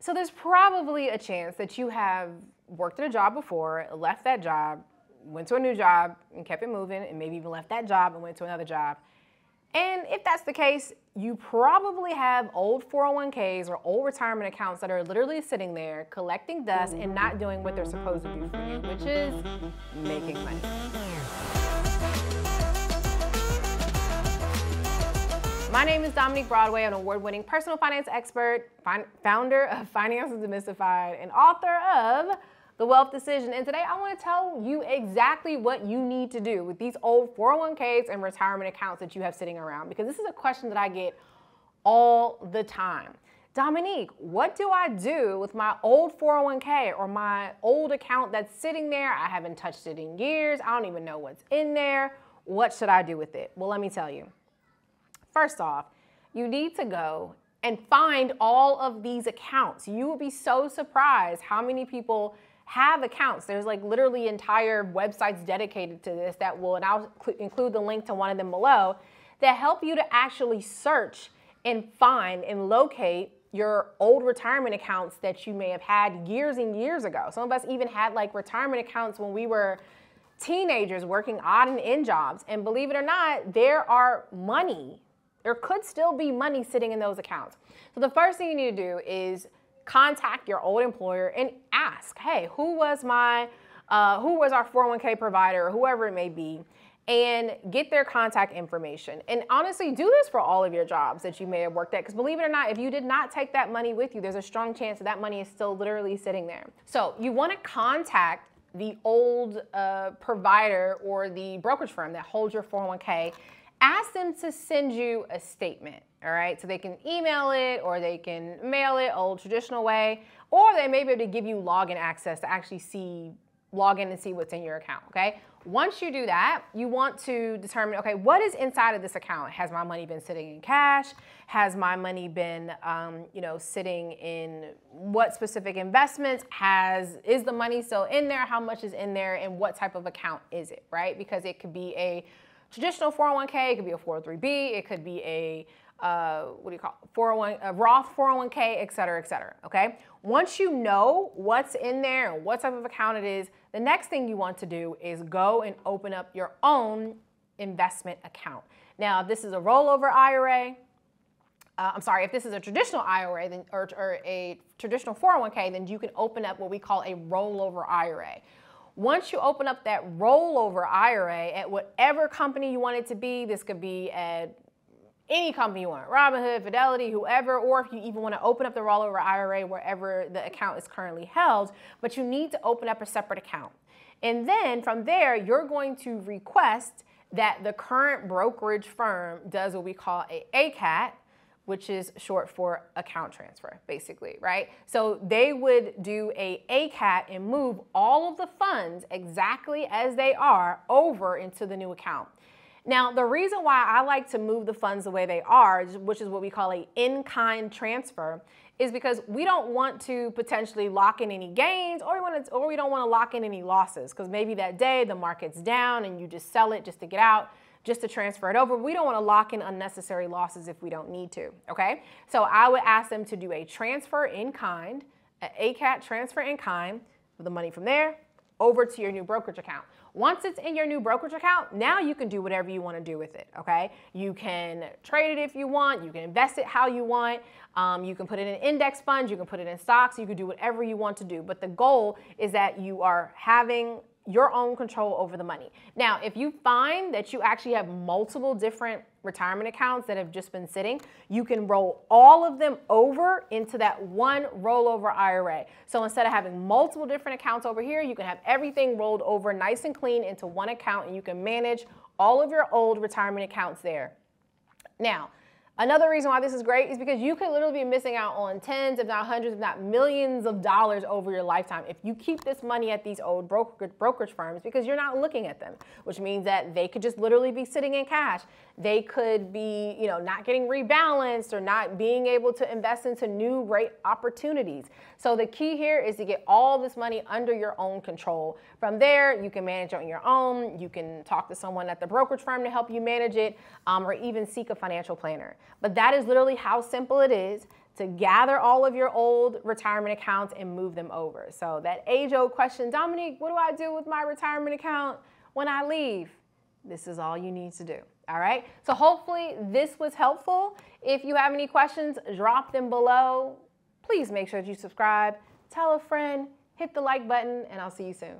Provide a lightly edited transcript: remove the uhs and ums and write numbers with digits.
So there's probably a chance that you have worked at a job before, left that job, went to a new job and kept it moving, and maybe even left that job and went to another job. And if that's the case, you probably have old 401ks or old retirement accounts that are literally sitting there collecting dust and not doing what they're supposed to do for you, which is making money. My name is Dominique Broadway, an award-winning personal finance expert, founder of Finances Demystified, and author of The Wealth Decision. And today I want to tell you exactly what you need to do with these old 401ks and retirement accounts that you have sitting around, because this is a question that I get all the time. Dominique, what do I do with my old 401k or my old account that's sitting there? I haven't touched it in years. I don't even know what's in there. What should I do with it? Well, let me tell you. First off, you need to go and find all of these accounts. You will be so surprised how many people have accounts. There's like literally entire websites dedicated to this that will, and I'll include the link to one of them below, that help you to actually search and find and locate your old retirement accounts that you may have had years and years ago. Some of us even had like retirement accounts when we were teenagers working odd and end jobs. And believe it or not, there could still be money sitting in those accounts. So the first thing you need to do is contact your old employer and ask, hey, who was our 401k provider, or whoever it may be, and get their contact information. And honestly, do this for all of your jobs that you may have worked at, because believe it or not, if you did not take that money with you, there's a strong chance that money is still literally sitting there. So you want to contact the old provider or the brokerage firm that holds your 401k. Ask them to send you a statement, all right? So they can email it or they can mail it old traditional way, or they may be able to give you login access to actually log in and see what's in your account, okay? Once you do that, you want to determine, okay, what is inside of this account? Has my money been sitting in cash? Has my money been, sitting in what specific investments? Is the money still in there? How much is in there? And what type of account is it, right? Because it could be a traditional 401k, it could be a 403b, it could be a Roth 401k, et cetera, okay? Once you know what's in there and what type of account it is, the next thing you want to do is go and open up your own investment account. Now, if this is a rollover IRA, if this is a traditional IRA or a traditional 401k, then you can open up what we call a rollover IRA. Once you open up that rollover IRA at whatever company you want it to be, this could be at any company you want, Robinhood, Fidelity, whoever, or if you even want to open up the rollover IRA wherever the account is currently held, but you need to open up a separate account. And then from there, you're going to request that the current brokerage firm does what we call a ACAT, which is short for account transfer, basically, right? So they would do a ACAT and move all of the funds exactly as they are over into the new account. Now, the reason why I like to move the funds the way they are, which is what we call a in-kind transfer, is because we don't want to potentially lock in any gains, or we don't want to lock in any losses, because maybe that day the market's down and you just sell it just to get out, just to transfer it over. We don't want to lock in unnecessary losses if we don't need to, okay? So I would ask them to do a transfer in kind, an ACAT transfer in kind, with the money from there over to your new brokerage account. Once it's in your new brokerage account, now you can do whatever you want to do with it, okay? You can trade it if you want, you can invest it how you want, you can put it in index funds, you can put it in stocks, you can do whatever you want to do. But the goal is that you are having your own control over the money. Now, if you find that you actually have multiple different retirement accounts that have just been sitting, you can roll all of them over into that one rollover IRA. So instead of having multiple different accounts over here, you can have everything rolled over nice and clean into one account, and you can manage all of your old retirement accounts there. Now, another reason why this is great is because you could literally be missing out on tens, if not hundreds, if not millions of dollars over your lifetime if you keep this money at these old brokerage firms, because you're not looking at them, which means that they could just literally be sitting in cash. They could be, not getting rebalanced or not being able to invest into new rate opportunities. So the key here is to get all this money under your own control. From there, you can manage it on your own. You can talk to someone at the brokerage firm to help you manage it, or even seek a financial planner. But that is literally how simple it is. to gather all of your old retirement accounts and move them over. So that age-old question, Dominique, what do I do with my retirement account when I leave? This is all you need to do. All right. So hopefully this was helpful. If you have any questions, drop them below. Please make sure that you subscribe, tell a friend, hit the like button, and I'll see you soon.